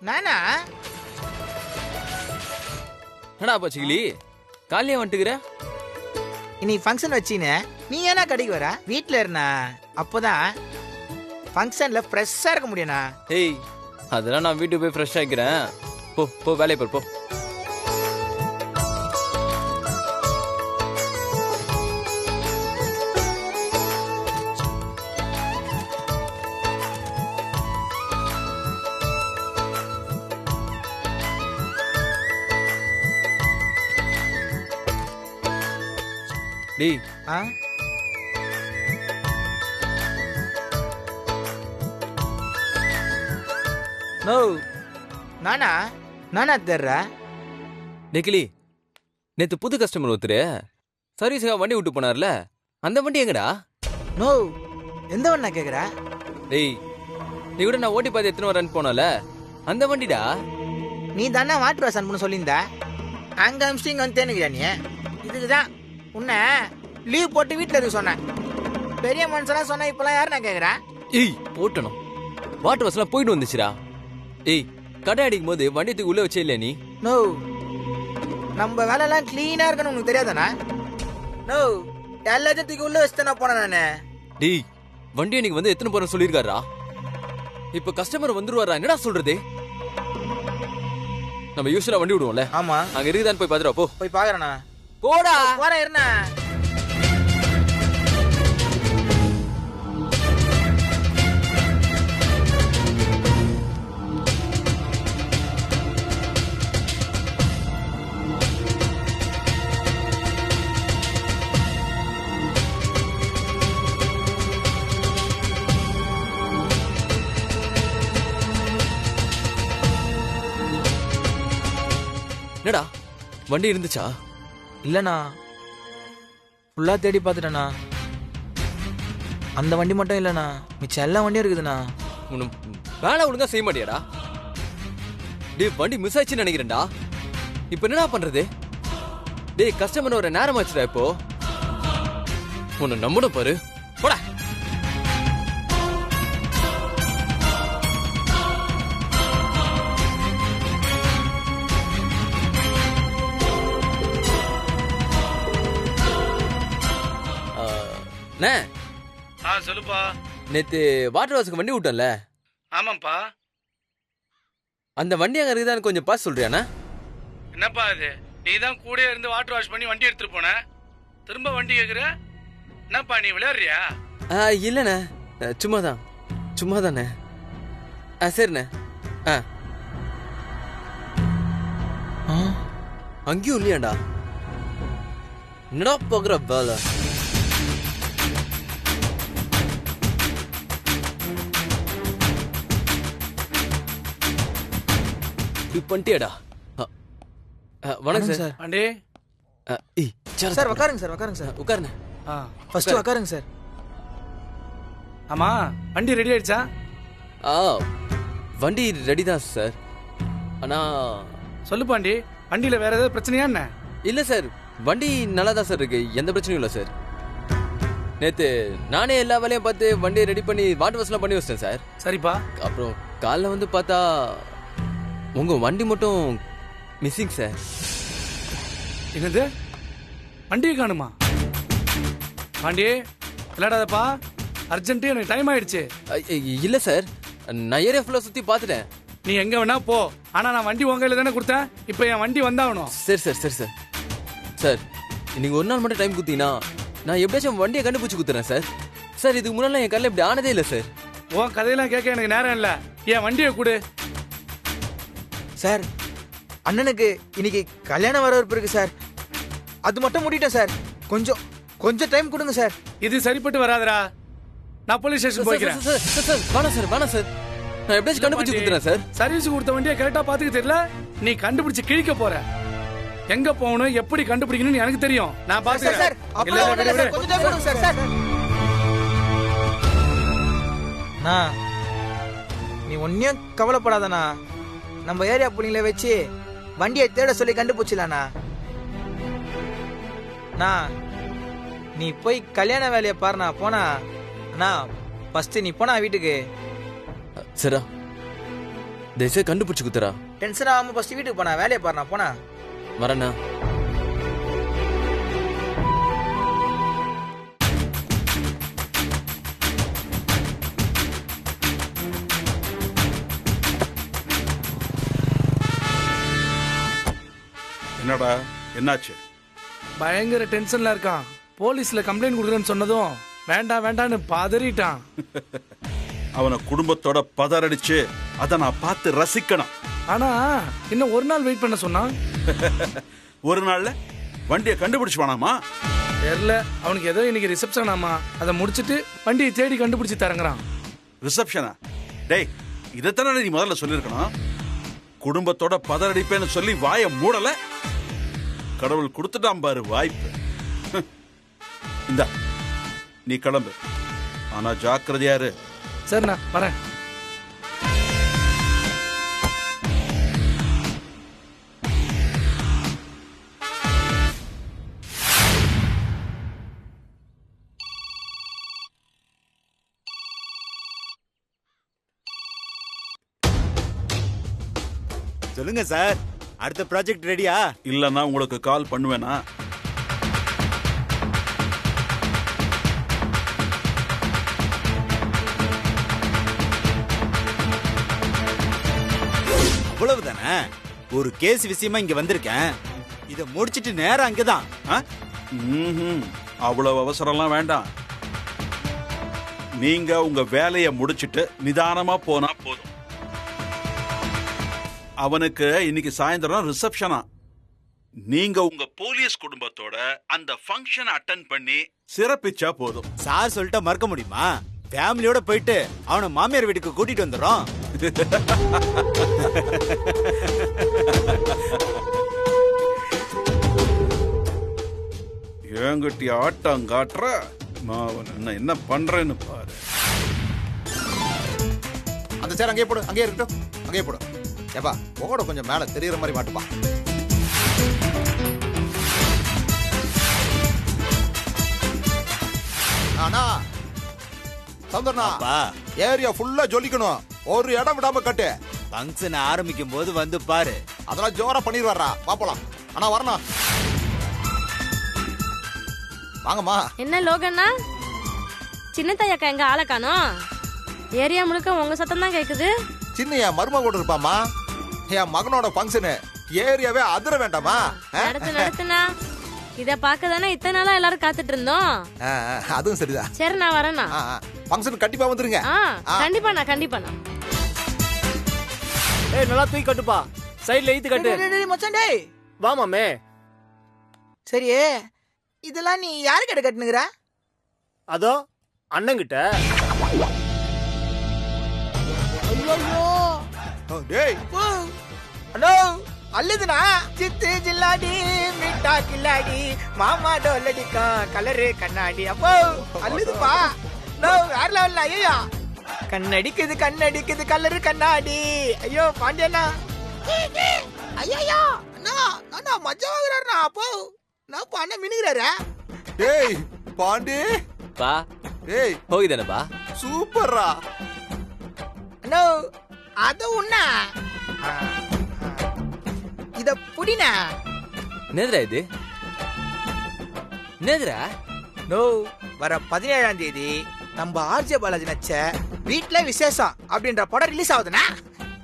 நானா என்னடா பச்சிக்கிளி காலையே வந்துட்டுக்கிற? இன்னைக்கு ஃபங்க்ஷன் வச்சின்னு நீ ஏன்னா கடைக்கு வர? வீட்டில் இருந்தா அப்போதான் ஃபங்க்ஷன்ல ஃப்ரெஷ்ஷாக இருக்க முடியும்ண்ணா. ஏய் அதெல்லாம் நான் வீட்டுக்கு போய் ஃப்ரெஷ் ஆகிக்கிறேன். போ போ வேலையை பாரு போ. டேய் ஆ நோ நானா நானா தர்ற டெக்கிலி நேற்று புது கஸ்டமர் ஒருத்தர் சர்வீஸுக்காக வண்டி விட்டு போனார்ல, அந்த வண்டி எங்கடா? நோ எந்த வண்ணா கேட்குற? டேய் நீ கூட நான் ஓட்டி பார்த்து எத்தனை வரேன்னு போனல, அந்த வண்டிடா. நீ தானே வாட்டர் வாஷ் அனுப்புன்னு சொல்லியிருந்த. அங்கே அம்ஸ்டிங் வந்து தேனுக்குறியா நீ? இதுக்கு தான் உன்னை லீவ் போட்டு வீட்டில் இருக்க சொன்னேன். பெரிய மனுஷனா சொன்ன இப்பெல்லாம் யார் நான் கேட்குறேன்? ஏய் போட்டணும் வாட்டர் வாஷ்லாம் போயிட்டு வந்துச்சுடா. ஏய் கடை அடிக்கும் போது வண்டியத்துக்கு உள்ள வச்சே இல்லையா நீ? நோ நம்ம வேலைலாம் கிளீனாக இருக்குன்னு உனக்கு தெரியாதாண்ணா? நோ எல்லாத்தையும் தூக்கி உள்ள வச்சுட்டு நான் போனேன் நான். டேய் வண்டி எனக்கு வந்து எத்தனை போற சொல்லியிருக்காரா? இப்ப கஸ்டமர் வந்துருவாரா? என்னடா சொல்றது? நம்ம யூஸ்வலா வண்டி விடுவோம்ல, ஆமா அங்க இருக்குதான்னு போய் பாத்துறா போ. போய் பாக்குறேண்ணா. போடா போறேன் இருண்ணா. என்னடா வண்டி இருந்துச்சா? இல்லண்ணா ஃபுல்லா தேடி பார்த்துட்டேண்ணா. அந்த வண்டி மட்டும் இல்லண்ணா, மிச்சம் எல்லா வண்டியும் இருக்குதுண்ணா. உன்னை வேலை ஒழுங்கா செய்ய மாட்டியாடா? டேய் வண்டி மிஸ் ஆயிடுச்சுன்னு நினைக்கிறேன்டா. இப்ப என்னடா பண்றது? டேய் கஸ்டமர் ஒரு நேரம் ஆச்சுடா. இப்போ உன்னை நம்பணும் பாரு. போடா. அண்ணே சொல்லுப்பா. நேத்து வாட்டர் வாஷ்க்கு வண்டி விட்டோம்ல, ஆமாப்பா. அந்த வண்டி அங்க இருக்குதான்னு கொஞ்சம் பார்த்து சொல்றியாண்ணா? என்னப்பா இது, நீ தான் கூட இருந்து வாட்டர் வாஷ் பண்ணி வண்டி எடுத்துட்டு போன, திரும்ப வண்டி கேக்குற? என்னப்பா நீ விளையாடுறியா? இல்லண்ணே சும்மாதான் சும்மாதானே. சரிண்ணே. அங்கேயும் இல்லையாண்டா? என்னடா போகிற வேலை? பண்ணிட்டியாடா? வணக்கம் சார். வண்டி சார் உட்காருங்க சார். உட்காருங்க சார். உட்காருண்ணே. ஃபர்ஸ்ட் உட்காருங்க சார். ஆமா வண்டி ரெடி ஆயிடுச்சா? வண்டி ரெடி தான் சார். ஆனா சொல்லுப்பாண்டி, வண்டியில வேற ஏதாவது பிரச்சனையா என்ன? இல்ல சார், வண்டி நல்லா தான் சார் இருக்கு, எந்த பிரச்சனையும் இல்லை சார். நேத்து நானே எல்லா வேலையும் பார்த்து வண்டியை ரெடி பண்ணி வாட்டர் வாஷ்லாம் பண்ணி வச்சிட்டேன் சார். சரிப்பா. அப்புறம் காலைல வந்து பார்த்தா உங்க வண்டி மட்டும் மிஸ்ஸிங் சார். என்னது, வண்டியை காணுமா? பாண்டி விளையாடாதப்பா, அர்ஜென்ட்டு, எனக்கு டைம் ஆயிடுச்சு. இல்ல சார், நான் ஏரியா ஃபுல்லா சுத்தி பார்த்துட்டேன். நீ எங்க வேணா போ, ஆனா நான் வண்டி உங்க கையில தானே கொடுத்தேன். இப்போ என் வண்டி வந்தாகணும். சரி சார் சரி சார். சார் இன்னைக்கு ஒரு நாள் மட்டும் டைம் கொடுத்தீங்கன்னா நான் எப்படியாச்சும் வண்டியை கண்டுபிடிச்சு கொடுத்துறேன் சார். சார் இதுக்கு முன்னாடி என் கல்ல இப்படி ஆனதே இல்லை சார். உன் கதையெல்லாம் கேட்க எனக்கு நேரம் இல்லை. என் வண்டியை கொடு. சார் அண்ணனுக்கு இன்னைக்கு கல்யாணம் வரவேற்பு இருக்கு சார், அது மட்டும் முடிட்டேன் சார். கொஞ்சம் கொஞ்சம் டைம் கொடுங்க சார். இது சரிப்பட்டு வராதரா, நான் போலீஸ் ஸ்டேஷன் போய்க்கிறேன். வேணாம் சார் வேணாம் சார், நான் எப்படியாச்சும் கண்டுபிடிச்சு கொடுத்துறேன் சார். சர்வீஸ் கொடுத்த வண்டியை கரெக்டா பாத்துக்க தெரியல, நீ கண்டுபிடிச்சு கிழிக்க போற. எங்க போகணும் எப்படி கண்டுபிடிக்கணும்னு எனக்கு தெரியும், நான் பாத்துக்கிறேன். கொஞ்சம் டைம் கொடுங்க சார். சார் நீ ஒன்னும் கவலைப்படாதண்ணா, நம்ம ஏரியா புள்ளிங்களை வச்சு வண்டியை தேட சொல்லி கண்டுபிடிச்சலாண்ணா. நீ போய் கல்யாண வேலையை பாருண்ணா. போனா அண்ணா ஃபர்ஸ்ட் நீ போனா வீட்டுக்கு. சரிடா தேசே கண்டுபிடிச்சு குத்துறா. டென்ஷன் ஆகாம ஃபர்ஸ்ட் வீட்டுக்கு போனா, வேலையை பாருண்ணா போனா. வரேண்ணா. என்னடா என்னாச்சு? பயங்கர டென்ஷன்ல இருக்கான். போலீஸ்ல கம்ப்ளைண்ட் கொடுக்குறேன்னு சொன்னதும் வேண்டாம் வேண்டான்னு பதறிட்டான். அவனை குடும்பத்தோட பதறடிச்சு அதை நான் பார்த்து ரசிக்கணும். ஆனா இன்னும் ஒரு நாள் வெயிட் பண்ண சொன்னான். ஒரு நாள்ல வண்டியை கண்டுபிடிச்சு வேணாமா? தெரியல, அவனுக்கு ஏதோ இன்னைக்கு ரிசப்ஷன் ஆமா, அதை முடிச்சிட்டு வண்டியை தேடி கண்டுபிடிச்சு தரங்குறான். ரிசப்ஷனா? டேய், இதைத்தானே நீ முதல்ல சொல்லியிருக்கணும். குடும்பத்தோட பதறடிப்பேன்னு சொல்லி வாயை மூடல. கடவுள் கொடுத்துட்டான் பாரு வாய்ப்பு. இந்த நீ கிளம்பு, ஆனா ஜாக்கிரதையாரு. சரிண்ணா வரேன். சொல்லுங்க சார், அடுத்த ப்ராஜெக்ட் ரெடியா? இல்லன்னா உங்களுக்கு கால் பண்ணுவேனா? அவ்வளவுதானே? ஒரு கேஸ் விஷயமா இங்க வந்திருக்கேன். இத முடிச்சிட்டு நேரம் அங்கதான். அவ்வளவு அவசரம்லாம் வேண்டாம். நீங்க உங்க வேலையை முடிச்சிட்டு நிதானமா போனா போதும். அவனுக்கு இன்னைக்கு சாயந்தரம் ரிசப்ஷனா. நீங்க உங்க போலீஸ் குடும்பத்தோட அந்த ஃபங்க்ஷன் அட்டெண்ட் பண்ணி சிறப்பிச்சா போதும். சார் சொல்லிட்டா மறக்க முடியுமா? ஃபேமிலியோட போயிட்டு அவனை மாமியார் வீட்டுக்கு கூட்டிட்டு வந்துடுறோம். ஏங்கட்டி ஆட்டம் காட்டுற என்ன பண்றேன்னு பாரு. அந்த சேர் அங்கேயே போடு, அங்கேயே இருக்கட்டும், அங்கேயே போடு. ஏப்பா உங்களோட கொஞ்சம் மேல தெரியற மாதிரி மாட்டுப்பா. ஆனா சந்தர்னா, ஏரியா ஃபுல்லா ஜொலிக்கணும். ஒரு இடம் விடாம கட்டு. ஃபங்க்ஷன் ஆரம்பிக்கும் போது வந்து பாரு. அதெல்லாம் ஜோரா பண்ணிடுவாரா. பாப்பலாம். ஆனா வரணும். வாங்கம்மா. என்ன லோகண்ணா, சின்ன தையக்கா எங்க ஆளை காணோம்? ஏரியா முழுக்க உங்க சத்தம் தான் கேக்குது. சின்ன என் மருமக கூட இருப்பாமா. என் மகனோட ஃபங்க்ஷனு ஏரியாவே அதிர வேண்டாமா? நடத்துனா இத பாக்க தானே இத்தனை நாளா எல்லாரும் காத்துட்டு இருந்தோம். அதுவும் சரிதான். சரி நான் வரேண்ணா. ஃபங்க்ஷன் கண்டிப்பா வந்துருங்க. கண்டிப்பாண்ணா கண்டிப்பாண்ணா. ஏய் நல்லா தூக்கி கட்டுப்பா, சைடுல ஈத்து கட்டு. மச்சான் டேய் வா மாமே. சரி, இதெல்லாம் நீ யாரு கிட்ட கட்டுனுங்கற? அதோ அண்ணங்கிட்ட. ஐயோ டேய் அண்ணோ அல்லதுனா சித்து ஜில்லாடி மிட்டா கில்லாடி மாமா டோலடிக்கா கலரு கண்ணாடி. அப்போ அல்லதுப்பா. நோ வேற லெவல்ல. ஐயோ கண்ணடிக்குது கண்ணடிக்குது கலரு கண்ணாடி. ஐயோ பாண்டியண்ணா. ஐயோ அண்ணா அண்ணா மஜா வாங்குறாருண்ணா. அப்போ நான் அண்ணா மினுகிறாரு. டேய் பாண்டி பா டேய் ಹೋಗಿದಾನப்பா. சூப்பர்ரா. அண்ணோ அது உண்ணா இத புடினா. என்னதுடா இது? என்னதுடா? நோ வர 17ஆம் தேதி நம்ம ஆர்ஜே பாலாஜி நச்ச வீட்ல விசேஷம் அப்படின்ற படம் ரிலீஸ் ஆகுதுண்ணா.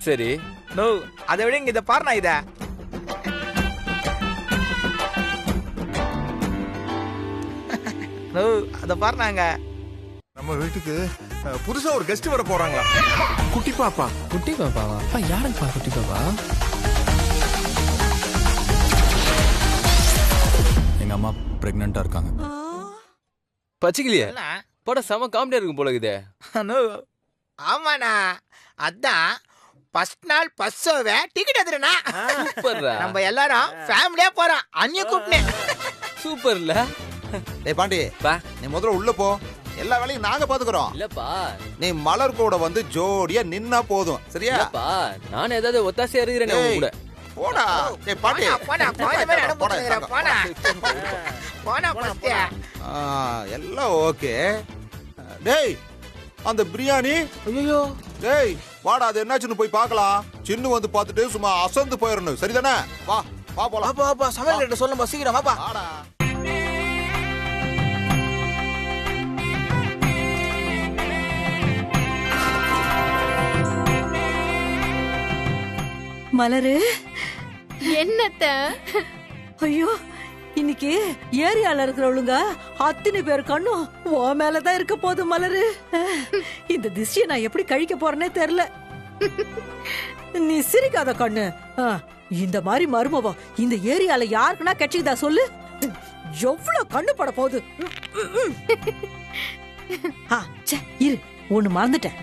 சரி. நோ அதை விட இங்க இத பாருண்ணா. இத நோ அத பாருனாங்க. நம்ம வீட்டுக்கு புதுசா ஒரு கெஸ்ட் வர போறாங்களா. குட்டி பாப்பா. குட்டி பாப்பாவா? அப்பா யாருப்பா குட்டி பாப்பா? எங்க அம்மா பிரெக்னண்டா இருக்காங்க. பச்சிக்கலையே படம் செம காமெடியா இருக்கும் போல இருக்குதே. நோ ஆமாண்ணா, அதான் ஃபர்ஸ்ட் நாள் ஃபர்ஸ்ட் ஷோவே டிக்கெட் எடுத்துறேனா. சூப்பர்ரா. நம்ம எல்லாரும் ஃபேமிலியா போறோம். அண்ணிய கூப்பிட்டேன். சூப்பர்ல. டேய் பாண்டி, பா நீ முதல்ல உள்ள போ. எல்லா வேலையும் நாங்க பாத்துக்கிறோம். இல்லப்பா நீ மலர் கூட வந்து ஜோடியா நின்னா போதும். சரியா? இல்லப்பா நான் ஏதாவது ஒத்தாசையா இருக்கிறேன் உங்க கூட. போடா. டேய் பாண்டி. போடா போடா மேல இடம் போடுங்கற. போடா போடா பஸ்தியா. எல்லாம் ஓகே. டேய் அந்த பிரியாணி. ஐயோ டேய் வாடா, அது என்னாச்சுன்னு போய் பார்க்கலாம். சின்ன வந்து பார்த்துட்டு சும்மா அசந்து போயிடணும், சரிதானே? வா வா போலாம். பாப்பா பாப்பா சமையல் கிட்ட சொல்லுப்பா, சீக்கிரம் வாப்பா. வாடா. மலரு, என்னத்த? ஐயோ இன்னைக்கு ஏரியால இருக்கிறவளுங்க அத்தனை பேர் கண்ணும் உன் மேலதான் இருக்க போகுது மலரு. இந்த திஷ்டியை நான் எப்படி கழிக்க போறேனே தெரியல. நீ சிரிக்காத கண்ணு. இந்த மாதிரி மருமவா இந்த ஏரியால யாருக்குன்னா கட்சிக்குதா சொல்லு. எவ்வளவு கண்ணு பட போகுது. இரு, ஒண்ணு மறந்துட்டேன்.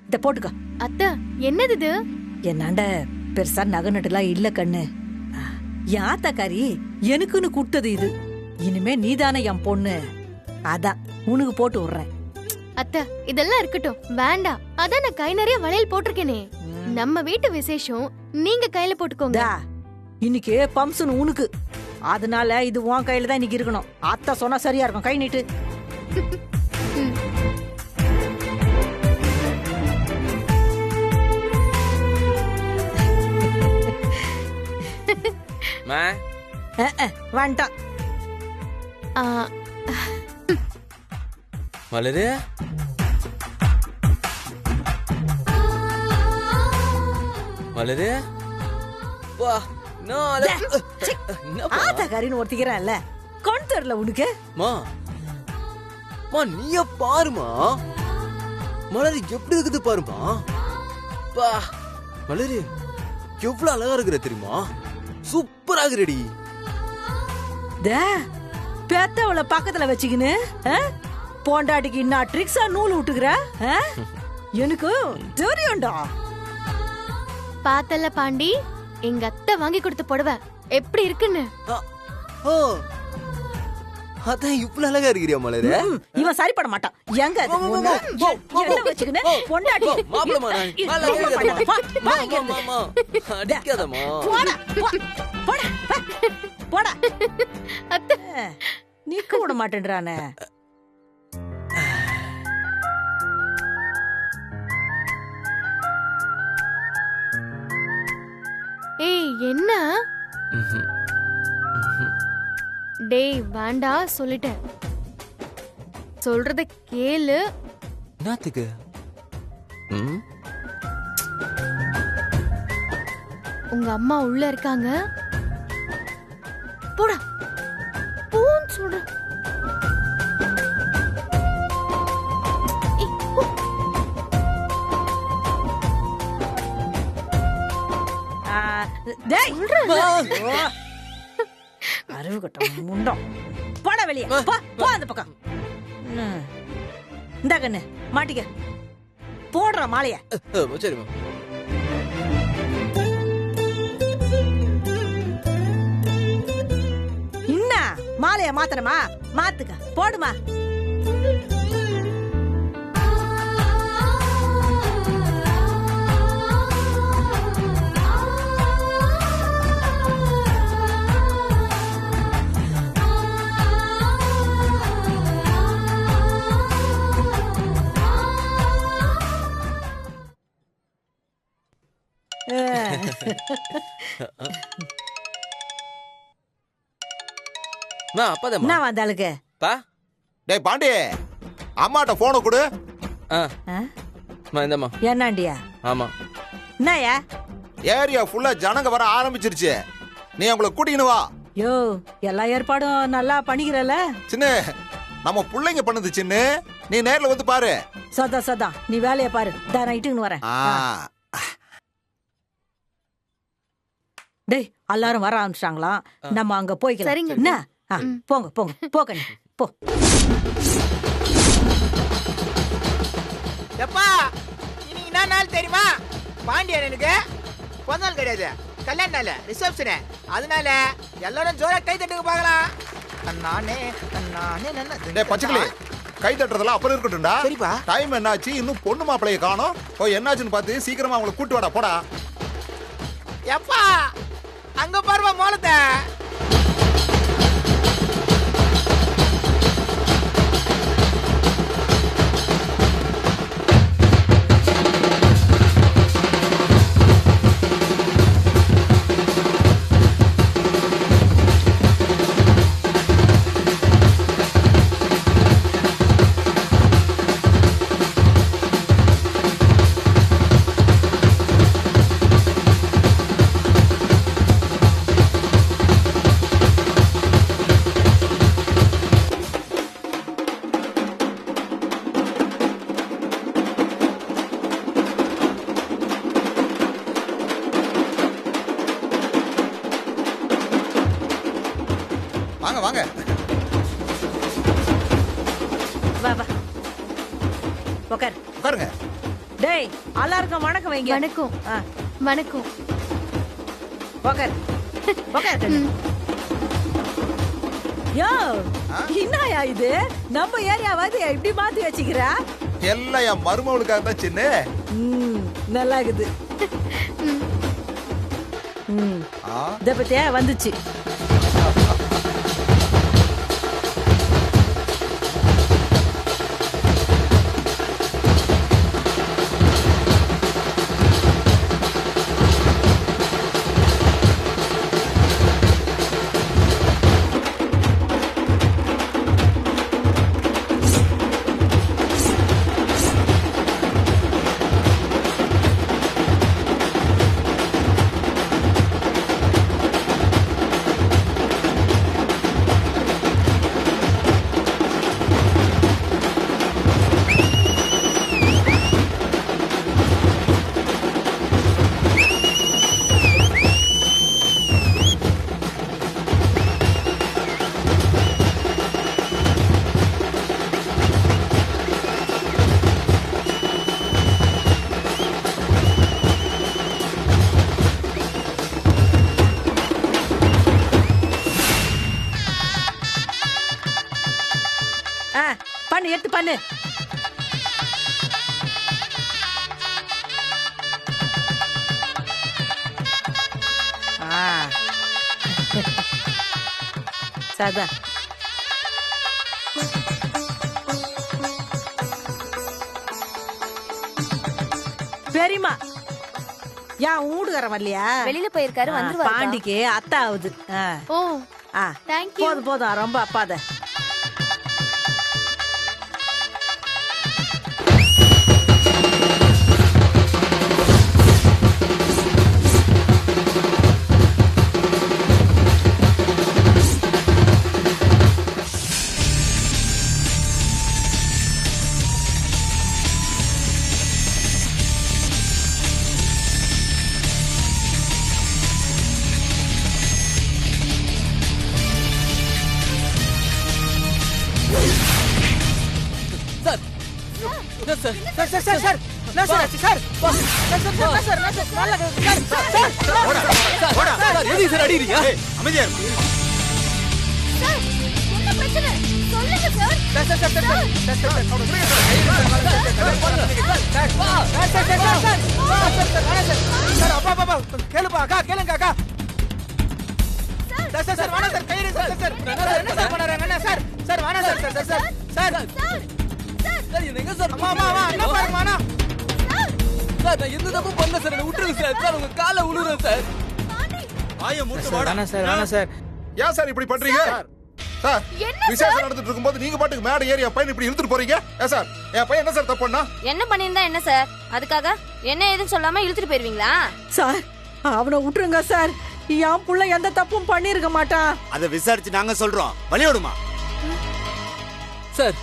இத போட்டுக்க. அத்தை, என்னது இது? என்னாண்ட பெருசா நகை நட்டுலாம் இல்ல கண்ணு. யாத்தக்காரி எனக்குன்னு கொடுத்தது இது. இனிமே நீதானே என் பொண்ணு, அதான் உனக்கு போட்டு விடுறேன். அத்தை, இதெல்லாம் இருக்கட்டும், வேண்டாம். அதான் நான் கை நிறைய வளையல் போட்டிருக்கேனே. நம்ம வீட்டு விசேஷம், நீங்க கையில போட்டுக்கோங்க. இன்னைக்கு பம்சன் உனக்கு, அதனால இது உன் கையில தான் இன்னைக்கு இருக்கணும். அத்தை சொன்னா சரியா இருக்கும். கை நீட்டு. வந்துட்டான். மலரு, மலரு வா. ஆத்தாக்காரின்னு ஒருத்திக்கிறான்ல, கொண்டு தெரியல உனக்கு. மா மா நீய பாருமா, மலரு எப்படி இருக்குது பாருமா. பா மலரு எவ்வளவு அழகா இருக்கிற தெரியுமா, சூப்பரா இருக்கிறடி. பெத்தவளை பக்கத்துல வச்சுக்கின்னு பொண்டாட்டிக்கு இன்னும் ட்ரிக்ஸா நூல் விட்டுக்கிற எனக்கு தெரியும்டா. பாத்தல பாண்டி, எங்க அத்தை வாங்கி கொடுத்த புடவை எப்படி இருக்குன்னு. அதான் இவ்வளவு அழகா இருக்கிறியா மலரு. இவன் சரிப்பட மாட்டான். எங்க வச்சுக்கின்னு பொண்டாட்டி அடிக்காதமா. போடா நிக்க விட மாட்டேன்றானே. ஏய் என்ன? டேய் வேண்டா சொல்லிட்டேன். சொல்றத கேளு. நாத்துக்கு உங்க அம்மா உள்ள இருக்காங்க. போடா போன்னு சொல்றேன். அறிவு கட்டம் முண்டம். போட வெளியே, போ அந்த பக்கம். இந்த கண்ணு மாட்டிக்க, போடுற மாலைய. சரிம்மா. என்ன மாலைய மாத்தணுமா? மாத்துக்க, போடுமா. என்ன வந்தாளுக்கு? டேய் பாண்டி, அம்மாட்ட போன கொடு. என்னாண்டியா? ஆமா. என்னயா? ஏரியா ஃபுல்லா ஜனங்க வர ஆரம்பிச்சிருச்சு. நீ அவங்கள கூட்டின்னு வா. யோ, எல்லா ஏற்பாடும் நல்லா பண்ணிக்கிறல. சின்ன நம்ம புள்ளைங்க பண்ணுது சின்ன. நீ நேர்ல வந்து பாரு. சதா நீ வேலைய பாரு. நான் நைட்டுக்கு வரேன். டேய் எல்லாரும் வர ஆரம்பிச்சிட்டாங்களாம். நம்ம அங்க போய்க்கலாம். என்ன? போங்க போங்க போ. எப்பா இன்னைக்கு என்ன நாள் தெரியுமா? பாண்டியன் எனக்கு பிறந்த நாள் கிடையாது, கல்யாண நாள், ரிசப்ஷனு. அதனால எல்லாரும் ஜோரா கை தட்டுங்க பார்க்கலாம். நானே பச்சைக்கிளி, கை தட்டுறதெல்லாம் அப்புறம் இருக்கட்டும்டா. சரிப்பா. டைம் என்னாச்சு? இன்னும் பொண்ணு மாப்பிளைய காணோம். ஓ என்னாச்சுன்னு பார்த்து சீக்கிரமா அவங்களை கூட்டு வாடா. போடா. எப்பா அங்க பாருமா மோளத்தை. வாங்க வாங்க. வா வா உக்கார். உட்காருங்க. டேய் எல்லாருக்கும் வணக்கம் வைங்க. வணக்கம். ஆ, வணக்கம். உக்கார் உக்கார் கண்ணு. யோ என்னயா இது? நம்ம ஏரியாவாது இப்படி மாத்தி வச்சுக்கிறா? எல்லாம் என் மருமகளுக்காக தான் சின்ன. நல்லா இருக்குது. இத பத்தியா வந்துச்சு. பண்ணு எடுத்து பண்ணு. சதா பெரியமா ஏன் ஊடுகார வரலையா? வெளியில போயிருக்காரு, வந்துருவாரு. பாண்டிக்கு அத்தா ஆகுது. ஓ தேங்க் யூ. போதும் போதும் ரொம்ப அப்பாத. ஏன் சார் இப்படி பண்றீங்க? சார் விசேஷம் நடந்துட்டு இருக்கும்போது நீங்க பாட்டுக்கு மேடை ஏறி என் பையன் இப்படி இழுத்துட்டு போறீங்க. ஏன் சார் என் பையன் என்ன சார் தப்பு பண்ணா? என்ன பண்ணிருந்தா என்ன சார்? அதுக்காக என்ன ஏதுன்னு சொல்லாம இழுத்துட்டு போயிருவீங்களா? சார் அவனை விட்டுருங்க சார். என் புள்ள எந்த தப்பும் பண்ணிருக்க மாட்டான். அதை விசாரிச்சு நாங்க சொல்றோம். வழியோடுமா சார்?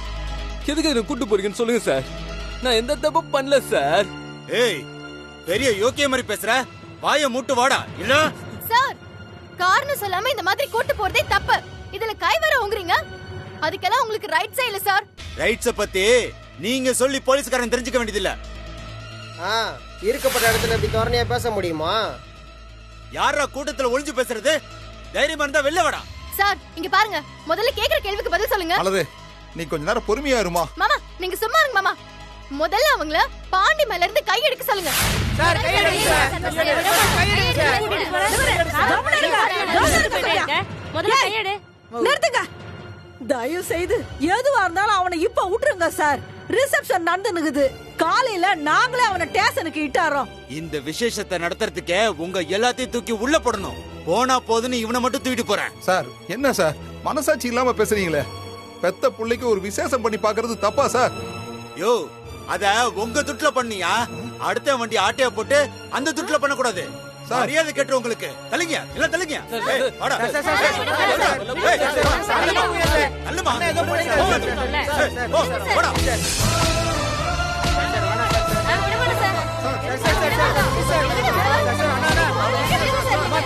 எதுக்கு என்ன கூட்டு போறீங்கன்னு சொல்லுங்க சார். நான் எந்த தப்பும் பண்ணல சார். ஏய் பெரிய யோக்கிய மாதிரி பேசுற. வாயை மூட்டு வாடா. இல்ல சார் காரணம் சொல்லாம இந்த மாதிரி கூட்டு போறதே தப்பு. இதுல கை வர உங்கறீங்க. அதுக்கெல்லாம் உங்களுக்கு ரைட்ஸே இல்ல சார். ரைட்ஸ பத்தி நீங்க சொல்லி போலீஸ்காரன் தெரிஞ்சுக்க வேண்டியதில்ல. இருக்கப்பட்ட இடத்துல இப்படி தோரணையா பேச முடியுமா? யாரா கூட்டத்துல ஒளிஞ்சு பேசுறது? தைரியமா இருந்தா வெளில வாடா. சார் இங்க பாருங்க, முதல்ல கேக்குற கேள்விக்கு பதில் சொல்லுங்க. அல்லது நீ கொஞ்ச நேரம் பொறுமையா இருமா. மாமா நீங்க சும்மா இருங்க மாமா. முதல்ல அவங்கள பாண்டி மேல இருந்து கை எடுக்க சொல்லுங்க. சார் கை எடுங்க சார். முதல்ல கையெடு. நிறுத்துங்க. தயவு செய்து எதுவா இருந்தாலும் அவனை இப்ப விட்டுருங்க சார். ரிசப்ஷன் நடந்துனுக்குது. காலையில நாங்களே அவனை ஸ்டேஷனுக்கு இட்டாரோம். இந்த விசேஷத்தை நடத்துறதுக்கே உங்க எல்லாத்தையும் தூக்கி உள்ள போடணும். போனா போதுன்னு இவனை மட்டும் தூக்கிட்டு போறேன். சார் என்ன சார் மனசாட்சி இல்லாம பேசுறீங்களே? பெத்த புள்ளைக்கு ஒரு விசேஷம் பண்ணி பாக்குறது தப்பா சார்? யோ, அத உங்க துட்டுல பண்ணியா? அடுத்த வண்டி ஆட்டைய போட்டு அந்த துட்டுல பண்ண கூடாது. மரியாதை கேட்டு உங்களுக்கு தள்ளிங்க, இல்ல தள்ளிங்க. ஏய், வாடா. நல்லமா. வாடா.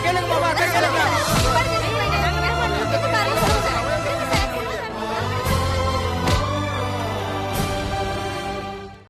கேளுங்க மாமா, கேளுங்க.